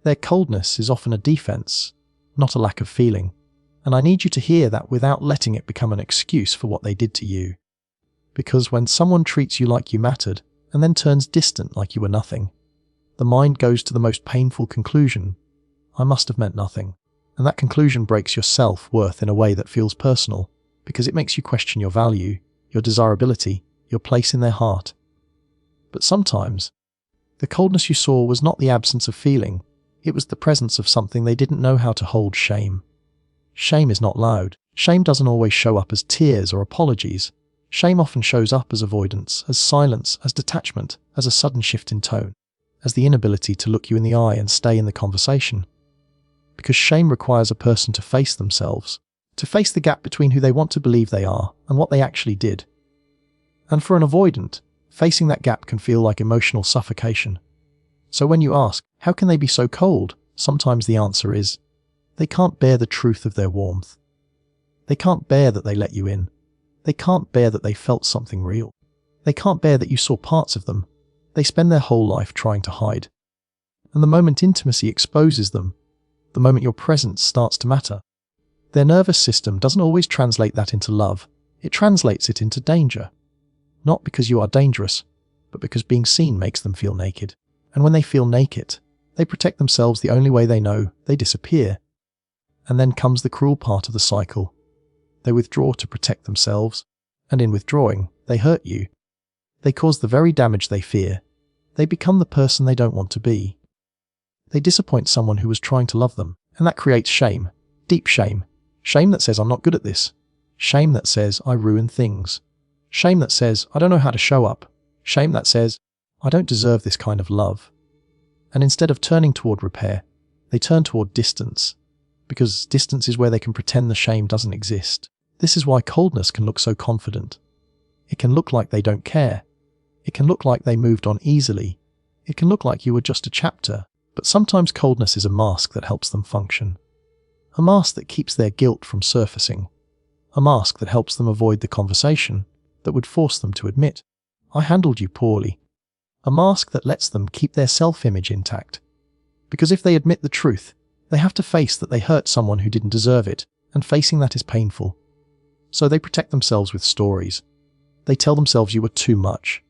Their coldness is often a defense, not a lack of feeling. And I need you to hear that without letting it become an excuse for what they did to you. Because when someone treats you like you mattered and then turns distant like you were nothing, the mind goes to the most painful conclusion: I must have meant nothing. And that conclusion breaks your self-worth in a way that feels personal, because it makes you question your value, your desirability, your place in their heart. But sometimes, the coldness you saw was not the absence of feeling, it was the presence of something they didn't know how to hold: shame. Shame is not loud. Shame doesn't always show up as tears or apologies. Shame often shows up as avoidance, as silence, as detachment, as a sudden shift in tone, as the inability to look you in the eye and stay in the conversation. Because shame requires a person to face themselves, to face the gap between who they want to believe they are and what they actually did. And for an avoidant, facing that gap can feel like emotional suffocation. So when you ask, how can they be so cold? Sometimes the answer is, they can't bear the truth of their warmth. They can't bear that they let you in. They can't bear that they felt something real. They can't bear that you saw parts of them. They spend their whole life trying to hide. And the moment intimacy exposes them, the moment your presence starts to matter, their nervous system doesn't always translate that into love. It translates it into danger. Not because you are dangerous, but because being seen makes them feel naked. And when they feel naked, they protect themselves the only way they know. They disappear. And then comes the cruel part of the cycle. They withdraw to protect themselves, and in withdrawing, they hurt you. They cause the very damage they fear. They become the person they don't want to be. They disappoint someone who was trying to love them, and that creates shame, deep shame. Shame that says, I'm not good at this. Shame that says, I ruin things. Shame that says, I don't know how to show up. Shame that says, I don't deserve this kind of love. And instead of turning toward repair, they turn toward distance, because distance is where they can pretend the shame doesn't exist. This is why coldness can look so confident. It can look like they don't care. It can look like they moved on easily. It can look like you were just a chapter. But sometimes coldness is a mask that helps them function. A mask that keeps their guilt from surfacing. A mask that helps them avoid the conversation that would force them to admit, I handled you poorly. A mask that lets them keep their self-image intact. Because if they admit the truth, they have to face that they hurt someone who didn't deserve it, and facing that is painful. So they protect themselves with stories. They tell themselves you were too much.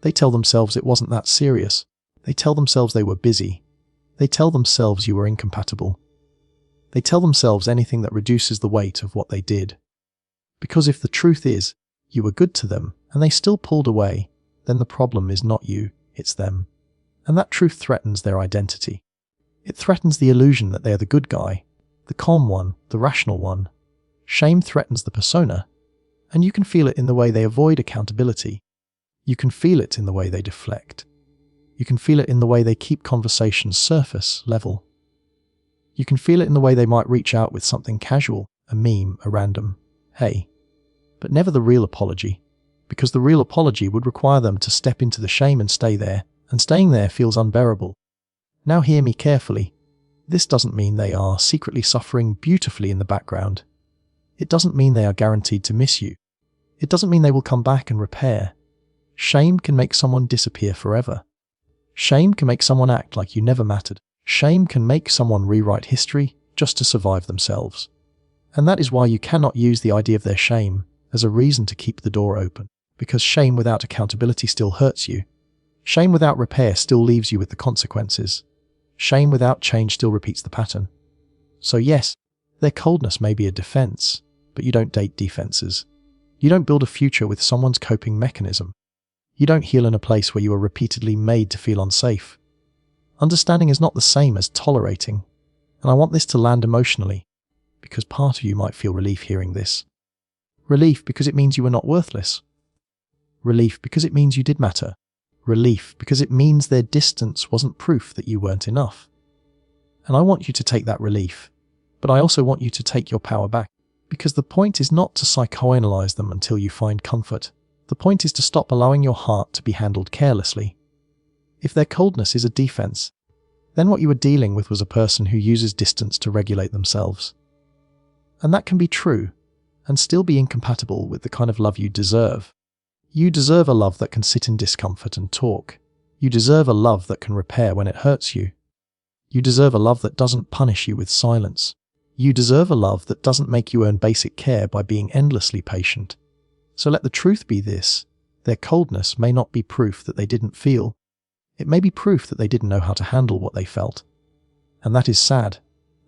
They tell themselves it wasn't that serious. They tell themselves they were busy. They tell themselves you were incompatible. They tell themselves anything that reduces the weight of what they did. Because if the truth is, you were good to them, and they still pulled away, then the problem is not you, it's them. And that truth threatens their identity. It threatens the illusion that they are the good guy, the calm one, the rational one. Shame threatens the persona, and you can feel it in the way they avoid accountability. You can feel it in the way they deflect. You can feel it in the way they keep conversations surface level. You can feel it in the way they might reach out with something casual, a meme, a random, hey. But never the real apology, because the real apology would require them to step into the shame and stay there, and staying there feels unbearable. Now hear me carefully. This doesn't mean they are secretly suffering beautifully in the background. It doesn't mean they are guaranteed to miss you. It doesn't mean they will come back and repair. Shame can make someone disappear forever. Shame can make someone act like you never mattered. Shame can make someone rewrite history just to survive themselves. And that is why you cannot use the idea of their shame as a reason to keep the door open. Because shame without accountability still hurts you. Shame without repair still leaves you with the consequences. Shame without change still repeats the pattern. So yes, their coldness may be a defense, but you don't date defenses. You don't build a future with someone's coping mechanism. You don't heal in a place where you are repeatedly made to feel unsafe. Understanding is not the same as tolerating, and I want this to land emotionally, because part of you might feel relief hearing this. Relief because it means you were not worthless. Relief because it means you did matter. Relief because it means their distance wasn't proof that you weren't enough. And I want you to take that relief, but I also want you to take your power back, because the point is not to psychoanalyze them until you find comfort. The point is to stop allowing your heart to be handled carelessly. If their coldness is a defense, then what you were dealing with was a person who uses distance to regulate themselves. And that can be true, and still be incompatible with the kind of love you deserve. You deserve a love that can sit in discomfort and talk. You deserve a love that can repair when it hurts you. You deserve a love that doesn't punish you with silence. You deserve a love that doesn't make you earn basic care by being endlessly patient. So let the truth be this: their coldness may not be proof that they didn't feel. It may be proof that they didn't know how to handle what they felt. And that is sad,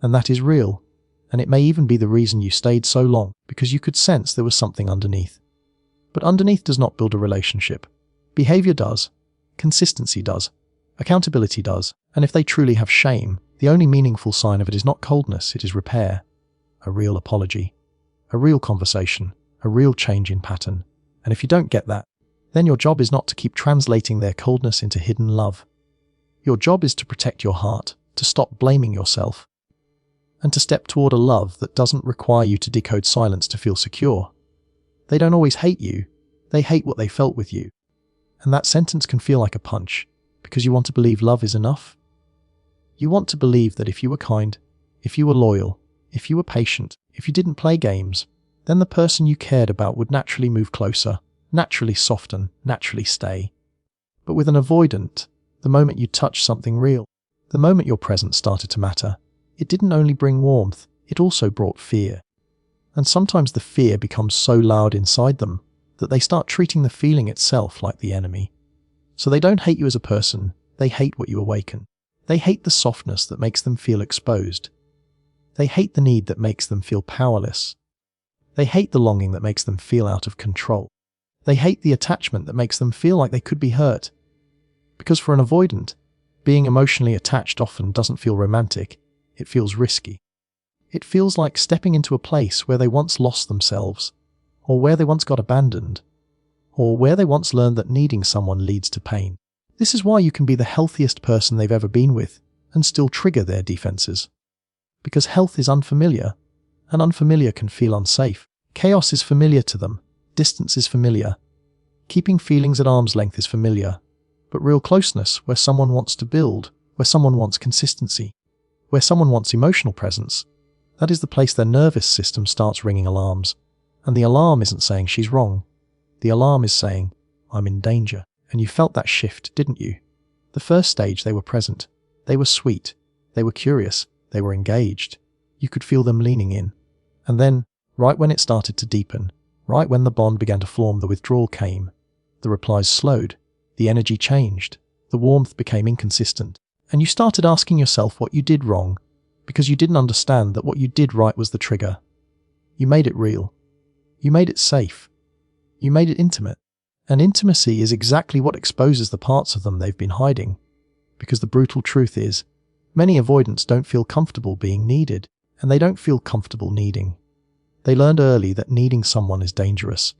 and that is real, and it may even be the reason you stayed so long, because you could sense there was something underneath. But underneath does not build a relationship. Behavior does. Consistency does. Accountability does. And if they truly have shame, the only meaningful sign of it is not coldness, it is repair. A real apology. A real conversation. A real change in pattern. And if you don't get that, then your job is not to keep translating their coldness into hidden love. Your job is to protect your heart, to stop blaming yourself, and to step toward a love that doesn't require you to decode silence to feel secure. They don't always hate you, they hate what they felt with you. And that sentence can feel like a punch, because you want to believe love is enough. You want to believe that if you were kind, if you were loyal, if you were patient, if you didn't play games, then the person you cared about would naturally move closer, naturally soften, naturally stay. But with an avoidant, the moment you touch something real, the moment your presence started to matter, it didn't only bring warmth, it also brought fear. And sometimes the fear becomes so loud inside them that they start treating the feeling itself like the enemy. So they don't hate you as a person, they hate what you awaken. They hate the softness that makes them feel exposed. They hate the need that makes them feel powerless. They hate the longing that makes them feel out of control. They hate the attachment that makes them feel like they could be hurt. Because for an avoidant, being emotionally attached often doesn't feel romantic, it feels risky. It feels like stepping into a place where they once lost themselves, or where they once got abandoned, or where they once learned that needing someone leads to pain. This is why you can be the healthiest person they've ever been with and still trigger their defenses. Because health is unfamiliar, and unfamiliar can feel unsafe. Chaos is familiar to them. Distance is familiar. Keeping feelings at arm's length is familiar. But real closeness, where someone wants to build, where someone wants consistency, where someone wants emotional presence, that is the place their nervous system starts ringing alarms. And the alarm isn't saying she's wrong. The alarm is saying, I'm in danger. And you felt that shift, didn't you? The first stage, they were present. They were sweet. They were curious. They were engaged. You could feel them leaning in. And then, right when it started to deepen, right when the bond began to form, the withdrawal came. The replies slowed. The energy changed. The warmth became inconsistent. And you started asking yourself what you did wrong, because you didn't understand that what you did right was the trigger. You made it real. You made it safe. You made it intimate. And intimacy is exactly what exposes the parts of them they've been hiding. Because the brutal truth is, many avoidants don't feel comfortable being needed, and they don't feel comfortable needing. They learned early that needing someone is dangerous.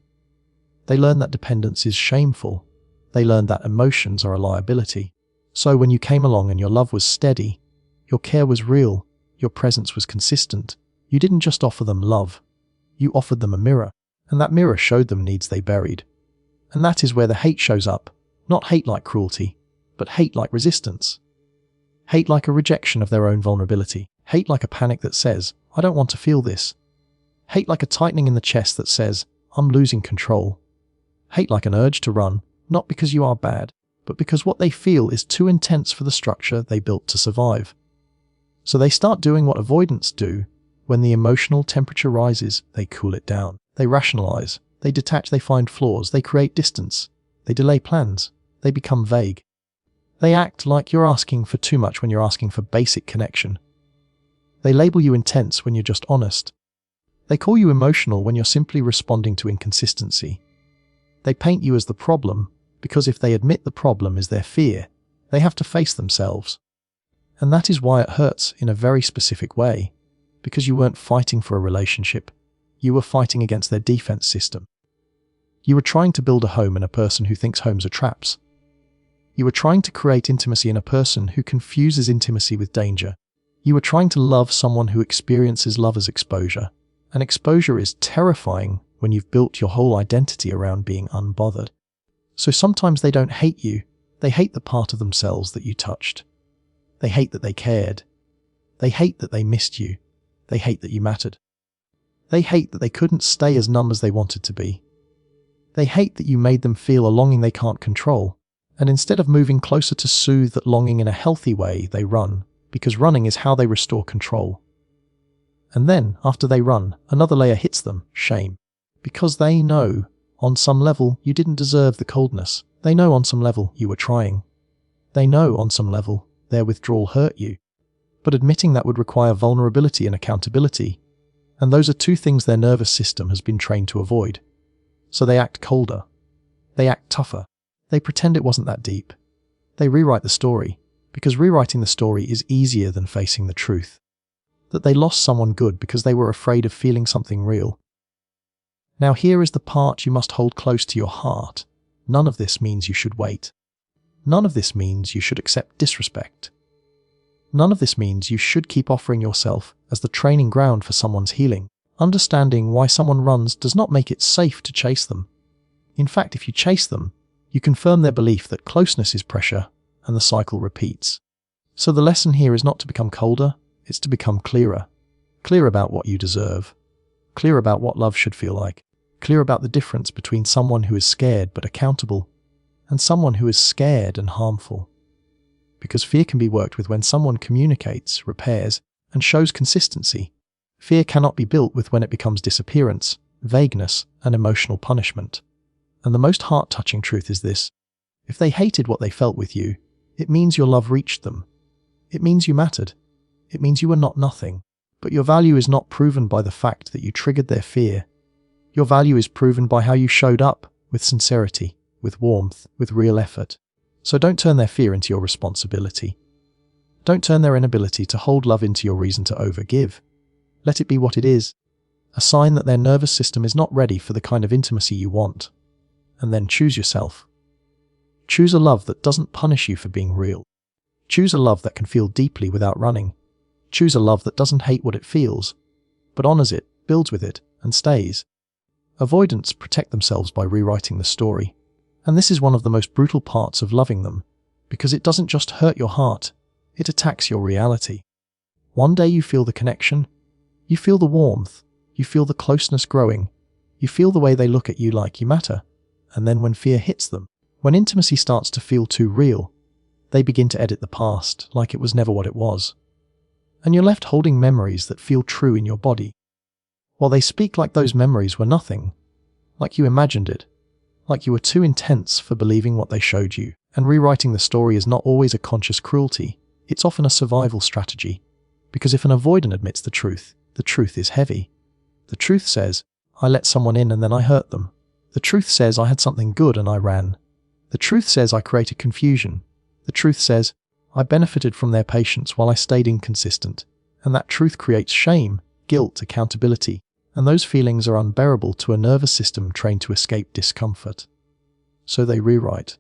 They learned that dependence is shameful. They learned that emotions are a liability. So when you came along and your love was steady, your care was real, your presence was consistent, you didn't just offer them love. You offered them a mirror, and that mirror showed them needs they buried. And that is where the hate shows up. Not hate like cruelty, but hate like resistance. Hate like a rejection of their own vulnerability. Hate like a panic that says, I don't want to feel this. Hate like a tightening in the chest that says, I'm losing control. Hate like an urge to run, not because you are bad, but because what they feel is too intense for the structure they built to survive. So they start doing what avoidants do. When the emotional temperature rises, they cool it down. They rationalize. They detach, they find flaws, they create distance, they delay plans, they become vague. They act like you're asking for too much when you're asking for basic connection. They label you intense when you're just honest. They call you emotional when you're simply responding to inconsistency. They paint you as the problem, because if they admit the problem is their fear, they have to face themselves. And that is why it hurts in a very specific way, because you weren't fighting for a relationship, you were fighting against their defense system. You were trying to build a home in a person who thinks homes are traps. You were trying to create intimacy in a person who confuses intimacy with danger. You were trying to love someone who experiences love as exposure. And exposure is terrifying when you've built your whole identity around being unbothered. So sometimes they don't hate you, they hate the part of themselves that you touched. They hate that they cared. They hate that they missed you. They hate that you mattered. They hate that they couldn't stay as numb as they wanted to be. They hate that you made them feel a longing they can't control, and instead of moving closer to soothe that longing in a healthy way, they run, because running is how they restore control. And then, after they run, another layer hits them, shame. Because they know, on some level, you didn't deserve the coldness. They know on some level you were trying. They know on some level their withdrawal hurt you. But admitting that would require vulnerability and accountability. And those are two things their nervous system has been trained to avoid. So they act colder. They act tougher. They pretend it wasn't that deep. They rewrite the story, because rewriting the story is easier than facing the truth. That they lost someone good because they were afraid of feeling something real. Now here is the part you must hold close to your heart. None of this means you should wait. None of this means you should accept disrespect. None of this means you should keep offering yourself as the training ground for someone's healing. Understanding why someone runs does not make it safe to chase them. In fact, if you chase them, you confirm their belief that closeness is pressure, and the cycle repeats. So the lesson here is not to become colder, it's to become clearer. Clear about what you deserve. Clear about what love should feel like. Clear about the difference between someone who is scared but accountable, and someone who is scared and harmful. Because fear can be worked with when someone communicates, repairs, and shows consistency. Fear cannot be built with when it becomes disappearance, vagueness, and emotional punishment. And the most heart-touching truth is this: if they hated what they felt with you, it means your love reached them. It means you mattered. It means you were not nothing. But your value is not proven by the fact that you triggered their fear. Your value is proven by how you showed up, with sincerity, with warmth, with real effort. So don't turn their fear into your responsibility. Don't turn their inability to hold love into your reason to overgive. Let it be what it is, a sign that their nervous system is not ready for the kind of intimacy you want. And then choose yourself. Choose a love that doesn't punish you for being real. Choose a love that can feel deeply without running. Choose a love that doesn't hate what it feels, but honors it, builds with it, and stays. Avoidants protect themselves by rewriting the story. And this is one of the most brutal parts of loving them, because it doesn't just hurt your heart, it attacks your reality. One day you feel the connection, you feel the warmth, you feel the closeness growing, you feel the way they look at you like you matter. And then when fear hits them, when intimacy starts to feel too real, they begin to edit the past like it was never what it was. And you're left holding memories that feel true in your body, while they speak like those memories were nothing, like you imagined it, like you were too intense for believing what they showed you. And rewriting the story is not always a conscious cruelty, it's often a survival strategy. Because if an avoidant admits the truth is heavy. The truth says, I let someone in and then I hurt them. The truth says I had something good and I ran. The truth says I created confusion. The truth says I benefited from their patience while I stayed inconsistent. And that truth creates shame, guilt, accountability. And those feelings are unbearable to a nervous system trained to escape discomfort. So they rewrite.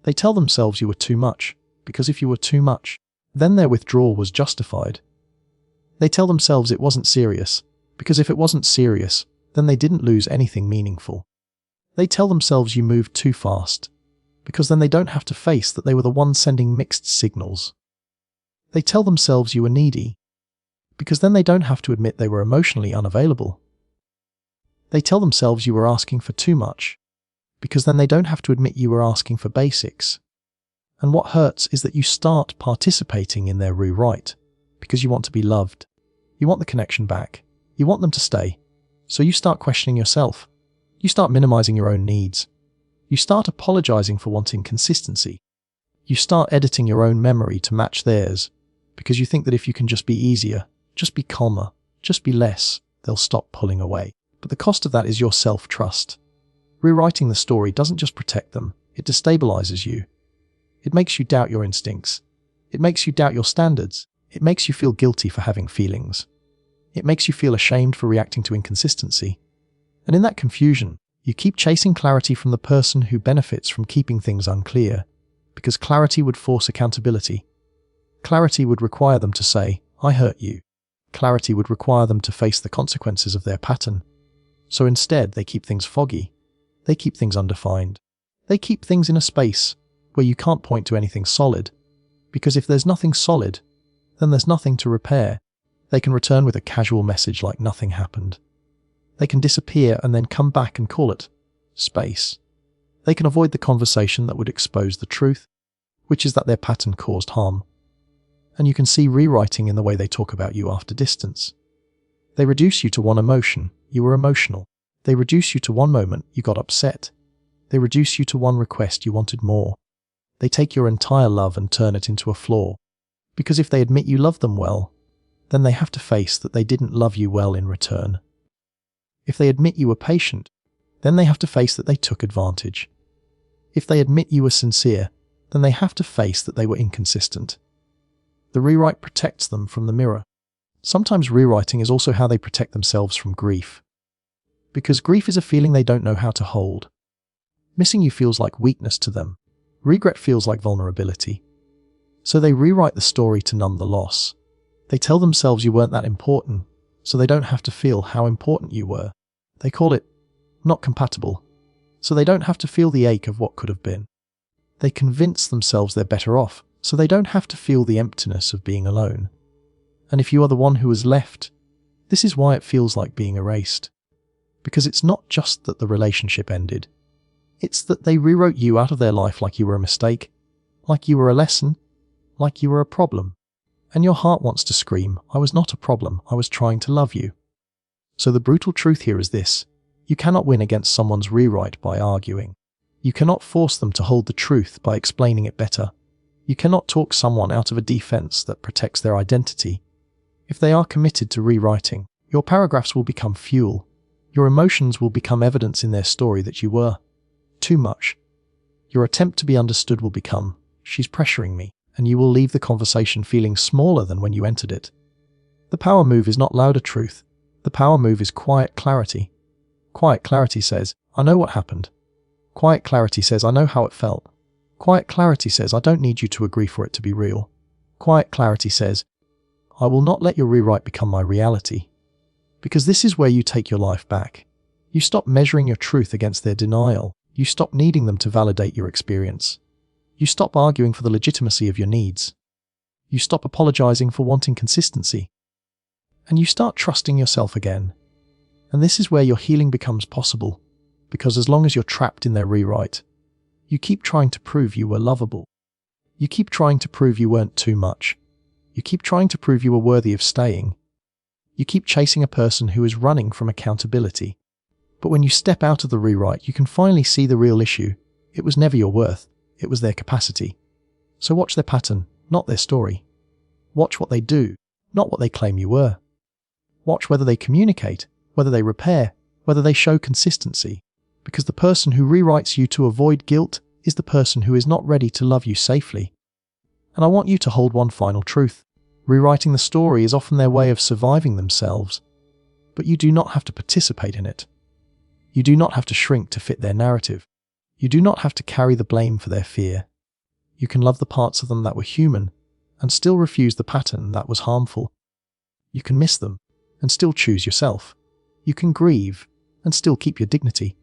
They tell themselves you were too much, because if you were too much, then their withdrawal was justified. They tell themselves it wasn't serious, because if it wasn't serious, then they didn't lose anything meaningful. They tell themselves you moved too fast, because then they don't have to face that they were the ones sending mixed signals. They tell themselves you were needy, because then they don't have to admit they were emotionally unavailable. They tell themselves you were asking for too much, because then they don't have to admit you were asking for basics. And what hurts is that you start participating in their rewrite, because you want to be loved. You want the connection back. You want them to stay. So you start questioning yourself. You start minimizing your own needs. You start apologizing for wanting consistency. You start editing your own memory to match theirs, because you think that if you can just be easier, just be calmer, just be less, they'll stop pulling away. But the cost of that is your self-trust. Rewriting the story doesn't just protect them, it destabilizes you. It makes you doubt your instincts. It makes you doubt your standards. It makes you feel guilty for having feelings. It makes you feel ashamed for reacting to inconsistency. And in that confusion, you keep chasing clarity from the person who benefits from keeping things unclear, because clarity would force accountability. Clarity would require them to say, I hurt you. Clarity would require them to face the consequences of their pattern. So instead, they keep things foggy. They keep things undefined. They keep things in a space where you can't point to anything solid, because if there's nothing solid, then there's nothing to repair. They can return with a casual message like nothing happened. They can disappear and then come back and call it space. They can avoid the conversation that would expose the truth, which is that their pattern caused harm. And you can see rewriting in the way they talk about you after distance. They reduce you to one emotion, you were emotional. They reduce you to one moment, you got upset. They reduce you to one request, you wanted more. They take your entire love and turn it into a flaw. Because if they admit you love them well, then they have to face that they didn't love you well in return. If they admit you were patient, then they have to face that they took advantage. If they admit you were sincere, then they have to face that they were inconsistent. The rewrite protects them from the mirror. Sometimes rewriting is also how they protect themselves from grief. Because grief is a feeling they don't know how to hold. Missing you feels like weakness to them. Regret feels like vulnerability. So they rewrite the story to numb the loss. They tell themselves you weren't that important, so they don't have to feel how important you were. They call it not compatible, so they don't have to feel the ache of what could have been. They convince themselves they're better off, so they don't have to feel the emptiness of being alone. And if you are the one who was left, this is why it feels like being erased. Because it's not just that the relationship ended. It's that they rewrote you out of their life like you were a mistake, like you were a lesson, like you were a problem. And your heart wants to scream, I was not a problem, I was trying to love you. So the brutal truth here is this: you cannot win against someone's rewrite by arguing. You cannot force them to hold the truth by explaining it better. You cannot talk someone out of a defense that protects their identity. If they are committed to rewriting, your paragraphs will become fuel. Your emotions will become evidence in their story that you were too much. Your attempt to be understood will become, she's pressuring me, and you will leave the conversation feeling smaller than when you entered it. The power move is not louder truth. The power move is quiet clarity. Quiet clarity says, I know what happened. Quiet clarity says, I know how it felt. Quiet clarity says, I don't need you to agree for it to be real. Quiet clarity says, I will not let your rewrite become my reality. Because this is where you take your life back. You stop measuring your truth against their denial. You stop needing them to validate your experience. You stop arguing for the legitimacy of your needs. You stop apologizing for wanting consistency. And you start trusting yourself again. And this is where your healing becomes possible. Because as long as you're trapped in their rewrite, you keep trying to prove you were lovable. You keep trying to prove you weren't too much. You keep trying to prove you were worthy of staying. You keep chasing a person who is running from accountability. But when you step out of the rewrite, you can finally see the real issue. It was never your worth. It was their capacity. So watch their pattern, not their story. Watch what they do, not what they claim you were. Watch whether they communicate, whether they repair, whether they show consistency. Because the person who rewrites you to avoid guilt is the person who is not ready to love you safely. And I want you to hold one final truth. Rewriting the story is often their way of surviving themselves. But you do not have to participate in it. You do not have to shrink to fit their narrative. You do not have to carry the blame for their fear. You can love the parts of them that were human and still refuse the pattern that was harmful. You can miss them and still choose yourself. You can grieve and still keep your dignity.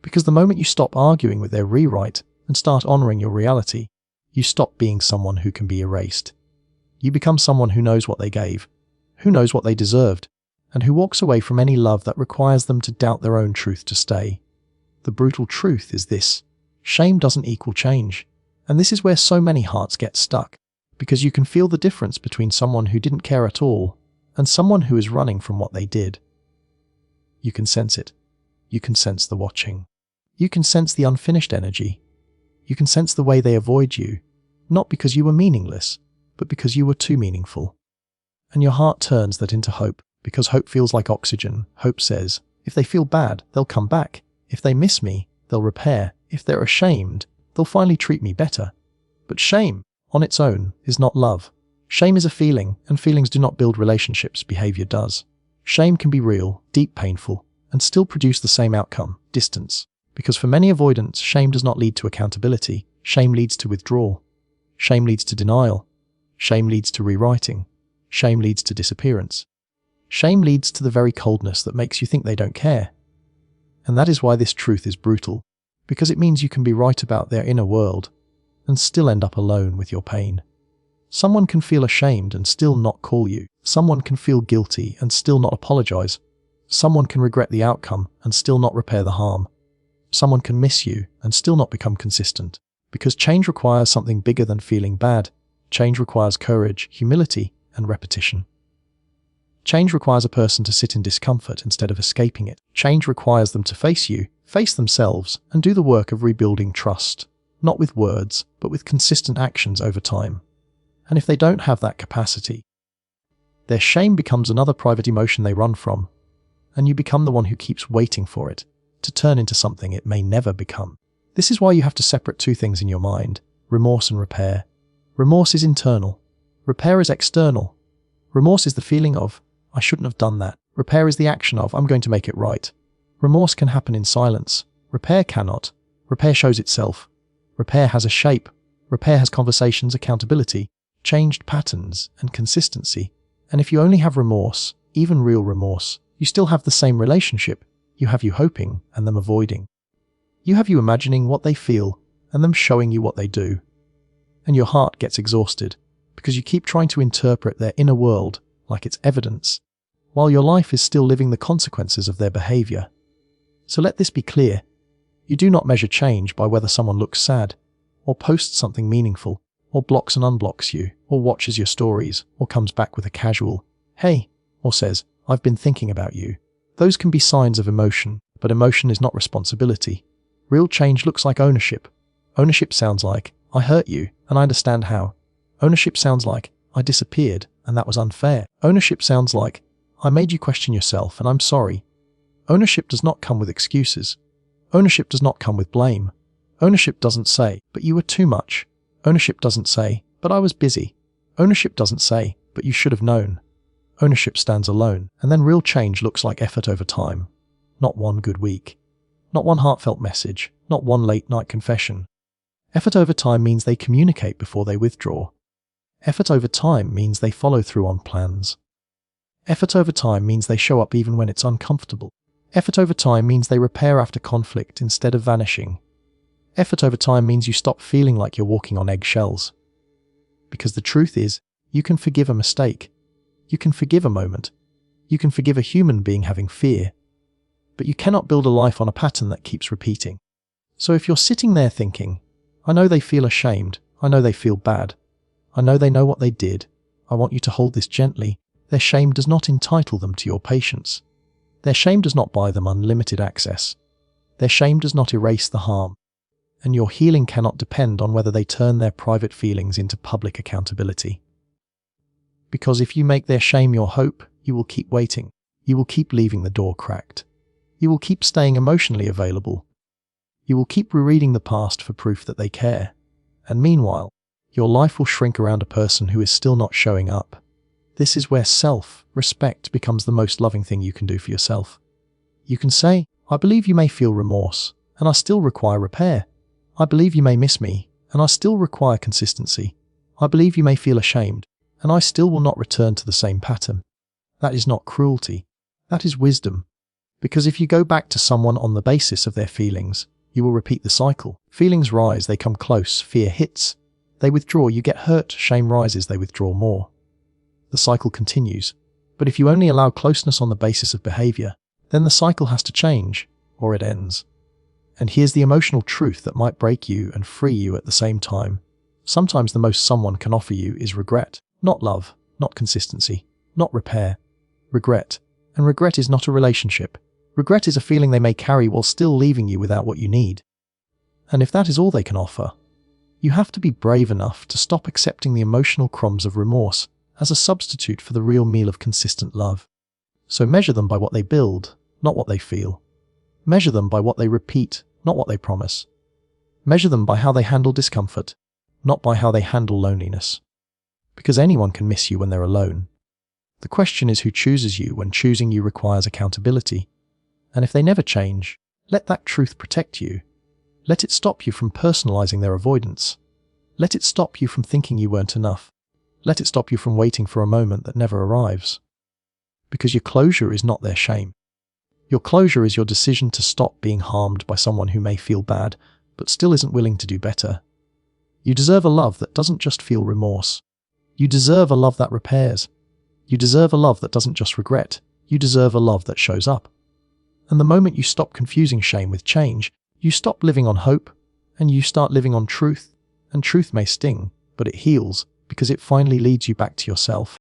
Because the moment you stop arguing with their rewrite and start honoring your reality, you stop being someone who can be erased. You become someone who knows what they gave, who knows what they deserved, and who walks away from any love that requires them to doubt their own truth to stay. The brutal truth is this: shame doesn't equal change. And this is where so many hearts get stuck, because you can feel the difference between someone who didn't care at all and someone who is running from what they did. You can sense it. You can sense the watching. You can sense the unfinished energy. You can sense the way they avoid you, not because you were meaningless, but because you were too meaningful. And your heart turns that into hope, because hope feels like oxygen. Hope says, if they feel bad, they'll come back. If they miss me, they'll repair. If they're ashamed, they'll finally treat me better. But shame, on its own, is not love. Shame is a feeling, and feelings do not build relationships, behavior does. Shame can be real, deep, painful, and still produce the same outcome, distance. Because for many avoidants, shame does not lead to accountability. Shame leads to withdrawal. Shame leads to denial. Shame leads to rewriting. Shame leads to disappearance. Shame leads to the very coldness that makes you think they don't care. And that is why this truth is brutal, because it means you can be right about their inner world and still end up alone with your pain. Someone can feel ashamed and still not call you. Someone can feel guilty and still not apologize. Someone can regret the outcome and still not repair the harm. Someone can miss you and still not become consistent. Because change requires something bigger than feeling bad. Change requires courage, humility, and repetition. Change requires a person to sit in discomfort instead of escaping it. Change requires them to face you, face themselves, and do the work of rebuilding trust, not with words, but with consistent actions over time. And if they don't have that capacity, their shame becomes another private emotion they run from, and you become the one who keeps waiting for it to turn into something it may never become. This is why you have to separate two things in your mind: remorse and repair. Remorse is internal. Repair is external. Remorse is the feeling of, I shouldn't have done that. Repair is the action of, I'm going to make it right. Remorse can happen in silence. Repair cannot. Repair shows itself. Repair has a shape. Repair has conversations, accountability, changed patterns, and consistency. And if you only have remorse, even real remorse, you still have the same relationship. You have you hoping and them avoiding. You have you imagining what they feel and them showing you what they do. And your heart gets exhausted because you keep trying to interpret their inner world like it's evidence, while your life is still living the consequences of their behavior. So let this be clear. You do not measure change by whether someone looks sad, or posts something meaningful, or blocks and unblocks you, or watches your stories, or comes back with a casual, hey, or says, I've been thinking about you. Those can be signs of emotion, but emotion is not responsibility. Real change looks like ownership. Ownership sounds like, I hurt you, and I understand how. Ownership sounds like, I disappeared, and that was unfair. Ownership sounds like, I made you question yourself, and I'm sorry. Ownership does not come with excuses. Ownership does not come with blame. Ownership doesn't say, but you were too much. Ownership doesn't say, but I was busy. Ownership doesn't say, but you should have known. Ownership stands alone, and then real change looks like effort over time. Not one good week. Not one heartfelt message. Not one late-night confession. Effort over time means they communicate before they withdraw. Effort over time means they follow through on plans. Effort over time means they show up even when it's uncomfortable. Effort over time means they repair after conflict instead of vanishing. Effort over time means you stop feeling like you're walking on eggshells. Because the truth is, you can forgive a mistake. You can forgive a moment. You can forgive a human being having fear. But you cannot build a life on a pattern that keeps repeating. So if you're sitting there thinking, I know they feel ashamed, I know they feel bad, I know they know what they did, I want you to hold this gently. Their shame does not entitle them to your patience. Their shame does not buy them unlimited access. Their shame does not erase the harm. And your healing cannot depend on whether they turn their private feelings into public accountability. Because if you make their shame your hope, you will keep waiting. You will keep leaving the door cracked. You will keep staying emotionally available. You will keep rereading the past for proof that they care. And meanwhile, your life will shrink around a person who is still not showing up. This is where self-respect becomes the most loving thing you can do for yourself. You can say, I believe you may feel remorse, and I still require repair. I believe you may miss me, and I still require consistency. I believe you may feel ashamed, and I still will not return to the same pattern. That is not cruelty. That is wisdom. Because if you go back to someone on the basis of their feelings, you will repeat the cycle. Feelings rise, they come close, fear hits. They withdraw, you get hurt, shame rises, they withdraw more. The cycle continues. But if you only allow closeness on the basis of behavior, then the cycle has to change, or it ends. And here's the emotional truth that might break you and free you at the same time. Sometimes the most someone can offer you is regret. Not love, not consistency, not repair. Regret. And regret is not a relationship. Regret is a feeling they may carry while still leaving you without what you need. And if that is all they can offer, you have to be brave enough to stop accepting the emotional crumbs of remorse as a substitute for the real meal of consistent love. So measure them by what they build, not what they feel. Measure them by what they repeat, not what they promise. Measure them by how they handle discomfort, not by how they handle loneliness. Because anyone can miss you when they're alone. The question is who chooses you when choosing you requires accountability. And if they never change, let that truth protect you. Let it stop you from personalizing their avoidance. Let it stop you from thinking you weren't enough. Let it stop you from waiting for a moment that never arrives. Because your closure is not their shame. Your closure is your decision to stop being harmed by someone who may feel bad, but still isn't willing to do better. You deserve a love that doesn't just feel remorse. You deserve a love that repairs. You deserve a love that doesn't just regret. You deserve a love that shows up. And the moment you stop confusing shame with change, you stop living on hope, and you start living on truth. And truth may sting, but it heals, because it finally leads you back to yourself.